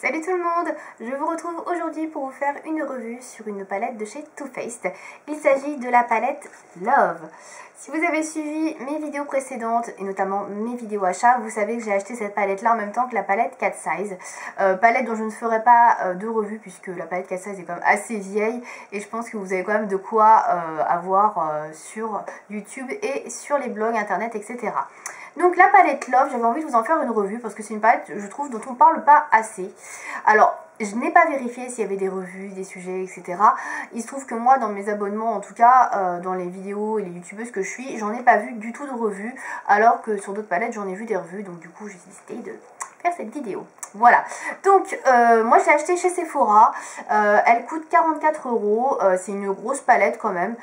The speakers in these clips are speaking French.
Salut tout le monde, je vous retrouve aujourd'hui pour vous faire une revue sur une palette de chez Too Faced. Il s'agit de la palette Love. Si vous avez suivi mes vidéos précédentes et notamment mes vidéos achats, vous savez que j'ai acheté cette palette là en même temps que la palette Cat Size. Palette dont je ne ferai pas de revue puisque la palette Cat Size est quand même assez vieille et je pense que vous avez quand même de quoi avoir sur YouTube et sur les blogs internet, etc. Donc la palette Love, j'avais envie de vous en faire une revue parce que c'est une palette, je trouve, dont on parle pas assez. Alors, je n'ai pas vérifié s'il y avait des revues, des sujets, etc. Il se trouve que moi, dans mes abonnements, en tout cas, dans les vidéos et les youtubeuses que je suis, j'en ai pas vu du tout de revues, alors que sur d'autres palettes, j'en ai vu des revues. Donc du coup, j'ai décidé de faire cette vidéo. Voilà, donc moi je l'ai acheté chez Sephora, elle coûte 44 €, c'est une grosse palette quand même,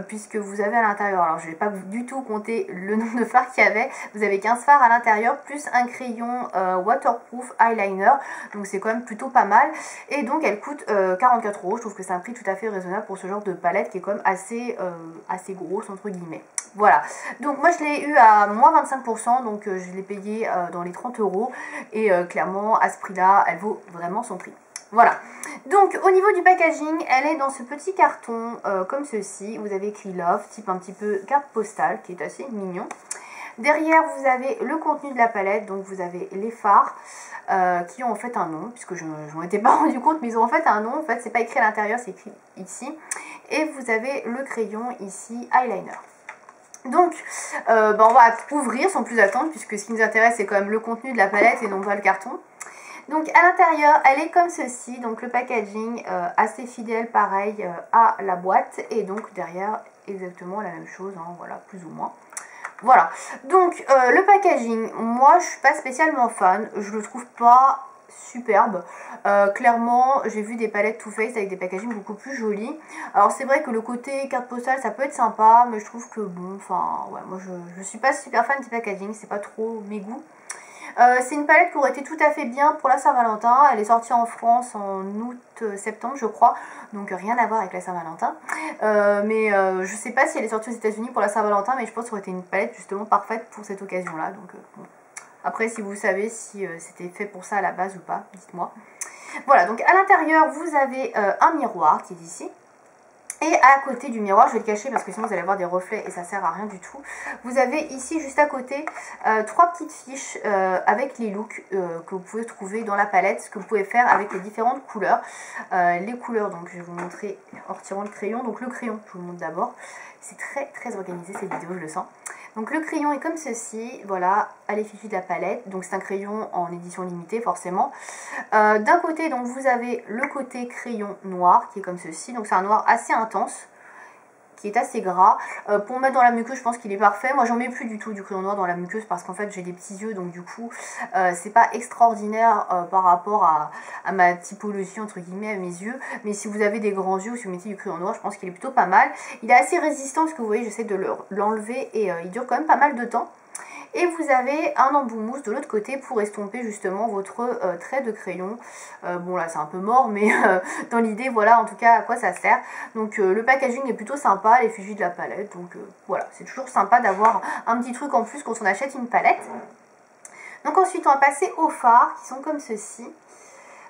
puisque vous avez à l'intérieur, alors je ne vais pas du tout compter le nombre de fards qu'il y avait, vous avez 15 fards à l'intérieur, plus un crayon waterproof eyeliner, donc c'est quand même plutôt pas mal, et donc elle coûte 44 €, je trouve que c'est un prix tout à fait raisonnable pour ce genre de palette qui est quand même assez grosse entre guillemets. Voilà, donc moi je l'ai eu à moins 25%, donc je l'ai payé dans les 30 €, et clairement à ce prix là elle vaut vraiment son prix. Voilà, donc au niveau du packaging, elle est dans ce petit carton comme ceci, vous avez écrit Love, type un petit peu carte postale, qui est assez mignon. Derrière vous avez le contenu de la palette, donc vous avez les fards qui ont en fait un nom, puisque je ne m'en étais pas rendu compte, mais ils ont en fait un nom, en fait c'est pas écrit à l'intérieur, c'est écrit ici. Et vous avez le crayon ici, eyeliner. Donc, on va ouvrir sans plus attendre, puisque ce qui nous intéresse c'est quand même le contenu de la palette et non pas le carton. Donc à l'intérieur, elle est comme ceci, donc le packaging assez fidèle pareil à la boîte, et donc derrière exactement la même chose, hein, voilà, plus ou moins. Voilà, donc le packaging, moi je suis pas spécialement fan, je le trouve pas superbe. Clairement, j'ai vu des palettes Too Faced avec des packaging beaucoup plus jolis. Alors c'est vrai que le côté carte postale ça peut être sympa, mais je trouve que bon, enfin ouais, moi je suis pas super fan du packaging, c'est pas trop mes goûts. C'est une palette qui aurait été tout à fait bien pour la Saint-Valentin. Elle est sortie en France en août-septembre je crois, donc rien à voir avec la Saint-Valentin. Je sais pas si elle est sortie aux États-Unis pour la Saint-Valentin, mais je pense que ça aurait été une palette justement parfaite pour cette occasion-là. Donc bon. Après, si vous savez si c'était fait pour ça à la base ou pas, dites-moi. Voilà, donc à l'intérieur, vous avez un miroir qui est ici. Et à côté du miroir, je vais le cacher parce que sinon vous allez avoir des reflets et ça sert à rien du tout. Vous avez ici juste à côté 3 petites fiches avec les looks que vous pouvez trouver dans la palette, ce que vous pouvez faire avec les différentes couleurs. Les couleurs, donc je vais vous montrer en retirant le crayon. Donc le crayon, je vous le montre d'abord. C'est très organisé cette vidéo, je le sens. Donc le crayon est comme ceci, voilà, à l'effigie de la palette. Donc c'est un crayon en édition limitée forcément. D'un côté, donc vous avez le côté crayon noir qui est comme ceci. Donc c'est un noir assez intense, qui est assez gras. Pour mettre dans la muqueuse, je pense qu'il est parfait. Moi, j'en mets plus du tout du crayon noir dans la muqueuse parce qu'en fait, j'ai des petits yeux, donc du coup, c'est pas extraordinaire par rapport à ma typologie, entre guillemets, à mes yeux. Mais si vous avez des grands yeux ou si vous mettez du crayon noir, je pense qu'il est plutôt pas mal. Il est assez résistant parce que vous voyez, j'essaie de l'enlever et il dure quand même pas mal de temps. Et vous avez un embout mousse de l'autre côté pour estomper justement votre trait de crayon. Bon là c'est un peu mort, mais dans l'idée voilà en tout cas à quoi ça sert. Donc le packaging est plutôt sympa, l'effigie de la palette. Donc voilà, c'est toujours sympa d'avoir un petit truc en plus quand on achète une palette. Donc ensuite on va passer aux fards qui sont comme ceci.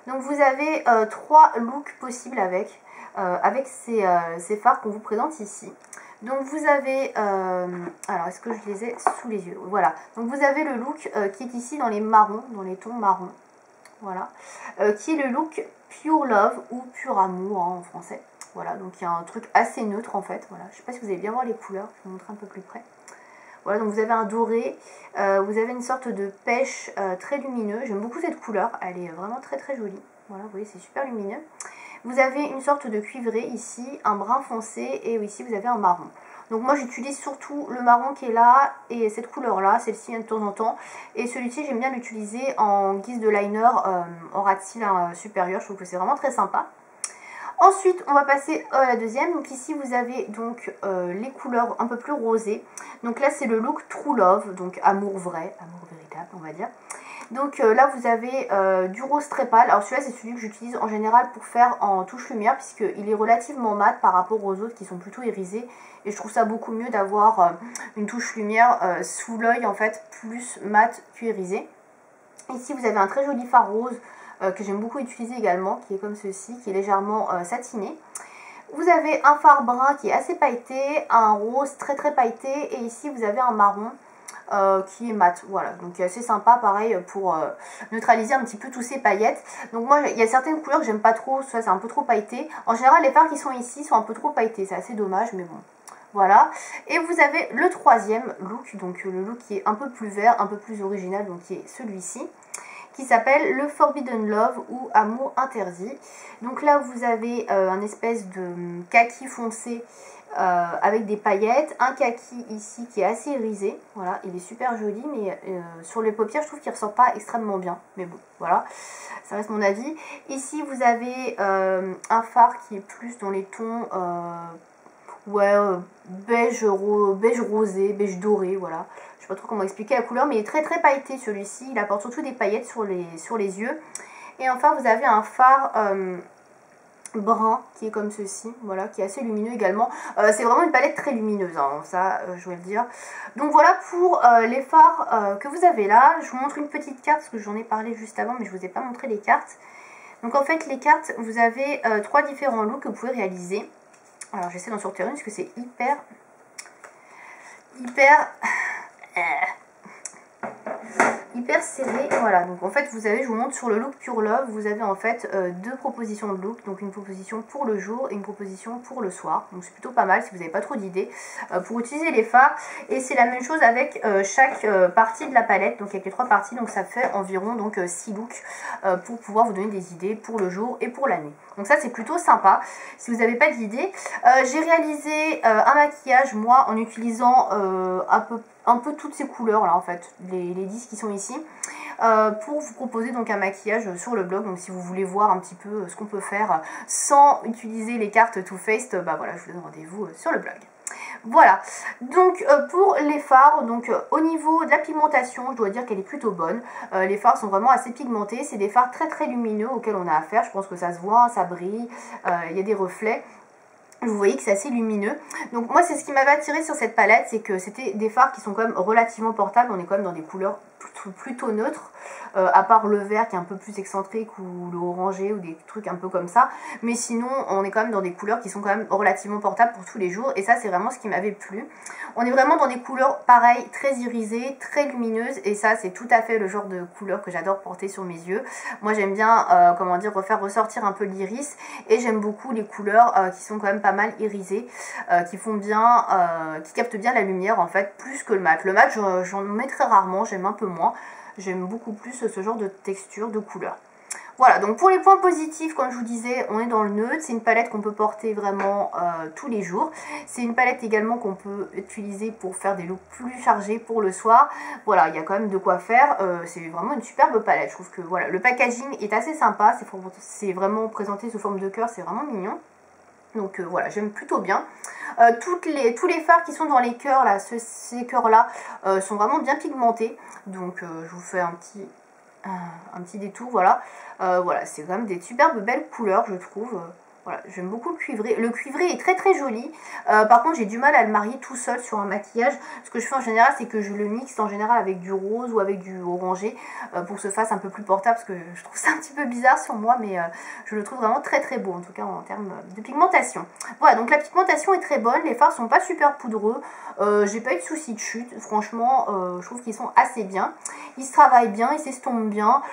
Donc vous avez 3 looks possibles avec ces fards qu'on vous présente ici. Donc vous avez, alors est-ce que je les ai sous les yeux? Voilà, donc vous avez le look qui est ici dans les marrons, dans les tons marrons, voilà, qui est le look Pure Love ou Pur Amour hein, en français. Voilà, donc il y a un truc assez neutre en fait, voilà, je sais pas si vous allez bien voir les couleurs, je vais vous montrer un peu plus près. Voilà, donc vous avez un doré, vous avez une sorte de pêche très lumineux, j'aime beaucoup cette couleur, elle est vraiment très jolie, voilà, vous voyez c'est super lumineux. Vous avez une sorte de cuivré ici, un brun foncé et ici vous avez un marron. Donc moi j'utilise surtout le marron qui est là et cette couleur là, celle-ci de temps en temps. Et celui-ci j'aime bien l'utiliser en guise de liner en ras de cils supérieur, je trouve que c'est vraiment très sympa. Ensuite on va passer à la deuxième, donc ici vous avez donc les couleurs un peu plus rosées. Donc là c'est le look True Love, donc amour vrai, amour véritable on va dire. Donc là vous avez du rose très pâle, alors celui-là c'est celui que j'utilise en général pour faire en touche lumière puisqu'il est relativement mat par rapport aux autres qui sont plutôt irisés. Et je trouve ça beaucoup mieux d'avoir une touche lumière sous l'œil en fait plus mat qu'irisé. Ici vous avez un très joli fard rose que j'aime beaucoup utiliser également, qui est comme ceci, qui est légèrement satiné. Vous avez un fard brun qui est assez pailleté, un rose très très pailleté, et ici vous avez un marron qui est mat, voilà, donc assez sympa, pareil, pour neutraliser un petit peu tous ces paillettes. Donc moi, il y a certaines couleurs que j'aime pas trop, ça c'est un peu trop pailleté. En général, les fards qui sont ici sont un peu trop pailletés, c'est assez dommage, mais bon. Voilà, et vous avez le troisième look, donc le look qui est un peu plus vert, un peu plus original, donc qui est celui-ci, qui s'appelle le Forbidden Love ou Amour Interdit. Donc là vous avez un espèce de kaki foncé avec des paillettes, un kaki ici qui est assez irisé, voilà, il est super joli, mais sur les paupières je trouve qu'il ressort pas extrêmement bien, mais bon, voilà, ça reste mon avis. Ici vous avez un fard qui est plus dans les tons ouais, beige rosé, beige doré, voilà. Je sais pas trop comment expliquer la couleur, mais il est très très pailleté celui-ci. Il apporte surtout des paillettes sur les yeux. Et enfin, vous avez un fard brun qui est comme ceci, voilà, qui est assez lumineux également. C'est vraiment une palette très lumineuse, hein, ça, je vais le dire. Donc voilà pour les fards que vous avez là. Je vous montre une petite carte, parce que j'en ai parlé juste avant, mais je vous ai pas montré les cartes. Donc en fait, les cartes, vous avez 3 différents looks que vous pouvez réaliser. Alors j'essaie d'en sortir une parce que c'est hyper serré. Voilà, donc en fait vous avez, je vous montre sur le look Pure Love, vous avez en fait deux propositions de look, donc une proposition pour le jour et une proposition pour le soir. Donc c'est plutôt pas mal si vous n'avez pas trop d'idées pour utiliser les fards. Et c'est la même chose avec chaque partie de la palette, donc avec les 3 parties, donc ça fait environ donc 6 looks pour pouvoir vous donner des idées pour le jour et pour la nuit. Donc ça c'est plutôt sympa si vous n'avez pas d'idées. J'ai réalisé un maquillage moi en utilisant un peu toutes ces couleurs là en fait, les 10 qui sont ici, pour vous proposer donc un maquillage sur le blog. Donc si vous voulez voir un petit peu ce qu'on peut faire sans utiliser les cartes Too Faced, bah voilà, je vous donne rendez-vous sur le blog. Voilà, donc pour les fards, donc au niveau de la pigmentation, je dois dire qu'elle est plutôt bonne. Les fards sont vraiment assez pigmentés, c'est des fards très très lumineux auxquels on a affaire, je pense que ça se voit, ça brille, il y a des reflets. Vous voyez que c'est assez lumineux. Donc moi c'est ce qui m'avait attiré sur cette palette, c'est que c'était des fards qui sont quand même relativement portables. On est quand même dans des couleurs plutôt neutres, à part le vert qui est un peu plus excentrique ou le orangé ou des trucs un peu comme ça. Mais sinon on est quand même dans des couleurs qui sont quand même relativement portables pour tous les jours. Et ça c'est vraiment ce qui m'avait plu. On est vraiment dans des couleurs pareilles, très irisées, très lumineuses. Et ça c'est tout à fait le genre de couleur que j'adore porter sur mes yeux. Moi j'aime bien, comment dire, refaire ressortir un peu l'iris. Et j'aime beaucoup les couleurs qui sont quand même pas mal irisées, qui font bien, qui captent bien la lumière en fait, plus que le mat. Le mat j'en mets très rarement, j'aime un peu moins. J'aime beaucoup plus ce genre de texture, de couleur. Voilà, donc pour les points positifs, comme je vous disais, on est dans le neutre. C'est une palette qu'on peut porter vraiment tous les jours. C'est une palette également qu'on peut utiliser pour faire des looks plus chargés pour le soir. Voilà, il y a quand même de quoi faire. C'est vraiment une superbe palette. Je trouve que voilà, le packaging est assez sympa. C'est vraiment présenté sous forme de cœur, c'est vraiment mignon. Donc voilà, j'aime plutôt bien. Tous les fards qui sont dans les cœurs, là, ces cœurs là, sont vraiment bien pigmentés. Donc je vous fais un petit détour, voilà. Voilà, c'est quand même des superbes belles couleurs, je trouve. Voilà, j'aime beaucoup le cuivré. Le cuivré est très très joli. Par contre, j'ai du mal à le marier tout seul sur un maquillage. Ce que je fais en général, c'est que je le mixe en général avec du rose ou avec du orangé pour que ce fasse un peu plus portable. Parce que je trouve ça un petit peu bizarre sur moi, mais je le trouve vraiment très très beau, en tout cas en termes de pigmentation. Voilà, donc la pigmentation est très bonne. Les fards sont pas super poudreux. J'ai pas eu de soucis de chute. Franchement, je trouve qu'ils sont assez bien. Ils se travaillent bien, ils s'estompent bien.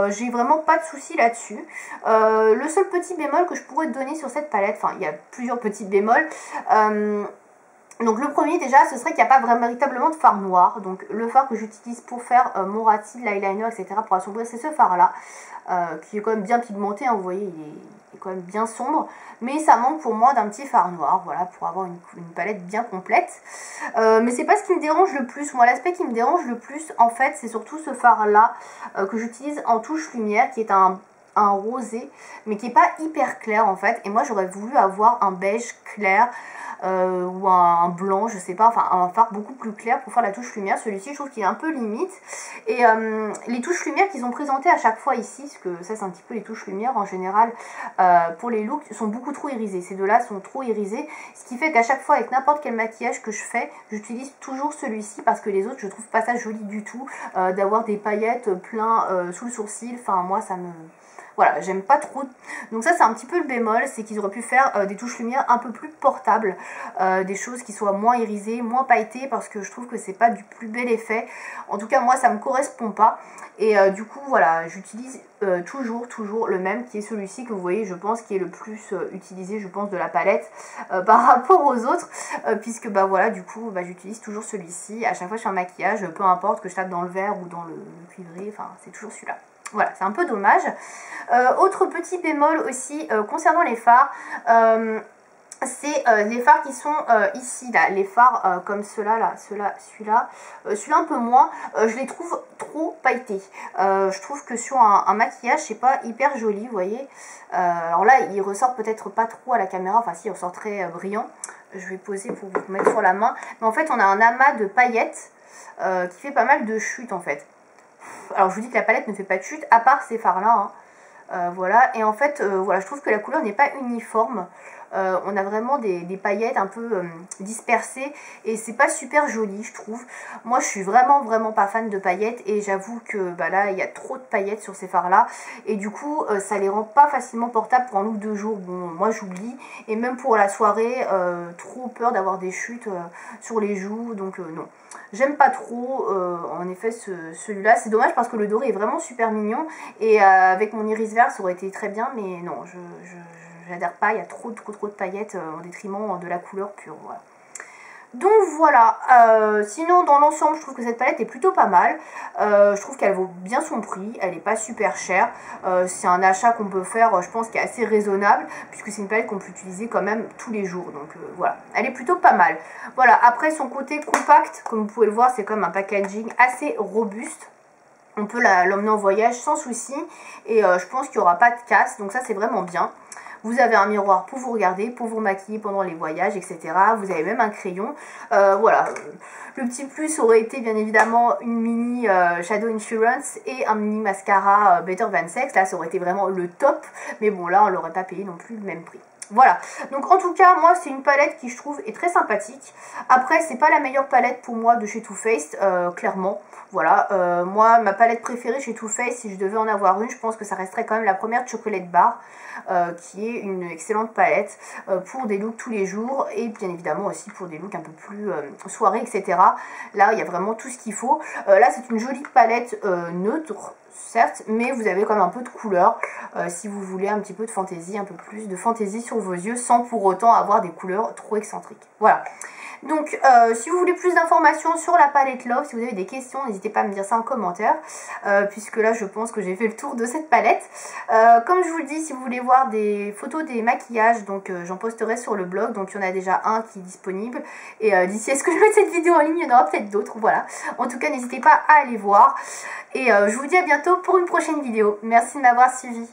J'ai vraiment pas de soucis là-dessus. Le seul petit bémol que je pourrais te donner sur cette palette, enfin il y a plusieurs petits bémols, donc le premier déjà ce serait qu'il n'y a pas véritablement de fard noir. Donc le fard que j'utilise pour faire mon rati, l'eyeliner, etc. pour assombrir, c'est ce fard là qui est quand même bien pigmenté, hein, vous voyez il est quand même bien sombre, mais ça manque pour moi d'un petit fard noir, voilà, pour avoir une palette bien complète. Mais c'est pas ce qui me dérange le plus. Moi l'aspect qui me dérange le plus en fait c'est surtout ce fard là que j'utilise en touche lumière, qui est un rosé mais qui est pas hyper clair en fait, et moi j'aurais voulu avoir un beige clair ou un blanc, je sais pas, enfin un fard beaucoup plus clair pour faire la touche lumière. Celui-ci je trouve qu'il est un peu limite, et les touches lumière qu'ils ont présentées à chaque fois ici, parce que ça c'est un petit peu les touches lumière en général pour les looks, sont beaucoup trop irisées. Ces deux-là sont trop irisés, ce qui fait qu'à chaque fois avec n'importe quel maquillage que je fais, j'utilise toujours celui-ci, parce que les autres je trouve pas ça joli du tout, d'avoir des paillettes plein sous le sourcil. Enfin moi Voilà, j'aime pas trop. Donc ça c'est un petit peu le bémol, c'est qu'ils auraient pu faire des touches lumière un peu plus portables, des choses qui soient moins irisées, moins pailletées, parce que je trouve que c'est pas du plus bel effet. En tout cas moi ça me correspond pas. Et du coup voilà, j'utilise toujours le même, qui est celui-ci que vous voyez, je pense, qui est le plus utilisé, je pense, de la palette par rapport aux autres, puisque bah voilà, du coup bah, j'utilise toujours celui-ci à chaque fois que je fais un maquillage, peu importe que je tape dans le vert ou dans le cuivré, enfin c'est toujours celui-là. Voilà, c'est un peu dommage. Autre petit bémol aussi concernant les fards, c'est les fards qui sont ici, là, les fards comme ceux-là, là, celui-là un peu moins, je les trouve trop pailletés. Je trouve que sur un maquillage, c'est pas hyper joli, vous voyez. Alors là, il ressort peut-être pas trop à la caméra, enfin si, il ressort très brillant. Je vais poser pour vous mettre sur la main. Mais en fait, on a un amas de paillettes qui fait pas mal de chutes, en fait. Alors je vous dis que la palette ne fait pas de chute, à part ces fards là, hein. Voilà, et en fait voilà, je trouve que la couleur n'est pas uniforme. On a vraiment des paillettes un peu dispersées et c'est pas super joli, je trouve. Moi je suis vraiment pas fan de paillettes et j'avoue que bah, là il y a trop de paillettes sur ces fards là et du coup ça les rend pas facilement portables pour un ou 2 jours. Bon, moi j'oublie, et même pour la soirée, trop peur d'avoir des chutes sur les joues, donc non. J'aime pas trop en effet celui-là, c'est dommage parce que le doré est vraiment super mignon et avec mon iris vert ça aurait été très bien, mais non, j'adhère pas, il y a trop de paillettes en détriment de la couleur pure, voilà. Donc voilà, sinon dans l'ensemble je trouve que cette palette est plutôt pas mal, je trouve qu'elle vaut bien son prix, elle n'est pas super chère, c'est un achat qu'on peut faire, je pense, qui est assez raisonnable, puisque c'est une palette qu'on peut utiliser quand même tous les jours, donc voilà, elle est plutôt pas mal. Voilà, après son côté compact, comme vous pouvez le voir, c'est comme un packaging assez robuste. On peut l'emmener en voyage sans souci, et je pense qu'il n'y aura pas de casse, donc ça c'est vraiment bien. Vous avez un miroir pour vous regarder, pour vous maquiller pendant les voyages, etc. Vous avez même un crayon. Voilà. Le petit plus aurait été bien évidemment une mini Shadow Insurance et un mini mascara Better Than Sex. Là, ça aurait été vraiment le top. Mais bon, là, on l'aurait pas payé non plus le même prix. Voilà, donc en tout cas, moi c'est une palette qui je trouve est très sympathique. Après, c'est pas la meilleure palette pour moi de chez Too Faced, clairement. Voilà, moi ma palette préférée chez Too Faced, si je devais en avoir une, je pense que ça resterait quand même la première Chocolate Bar, qui est une excellente palette pour des looks tous les jours et bien évidemment aussi pour des looks un peu plus soirée, etc. Là, il y a vraiment tout ce qu'il faut. Là, c'est une jolie palette neutre, certes, mais vous avez quand même un peu de couleur si vous voulez un petit peu de fantaisie, un peu plus de fantaisie sur vos yeux sans pour autant avoir des couleurs trop excentriques. Voilà. Donc, si vous voulez plus d'informations sur la palette Love, si vous avez des questions, n'hésitez pas à me dire ça en commentaire, puisque là, je pense que j'ai fait le tour de cette palette. Comme je vous le dis, si vous voulez voir des photos des maquillages, donc j'en posterai sur le blog, donc il y en a déjà un qui est disponible, et d'ici à ce que je mette cette vidéo en ligne, il y en aura peut-être d'autres, voilà. En tout cas, n'hésitez pas à aller voir, et je vous dis à bientôt pour une prochaine vidéo. Merci de m'avoir suivi.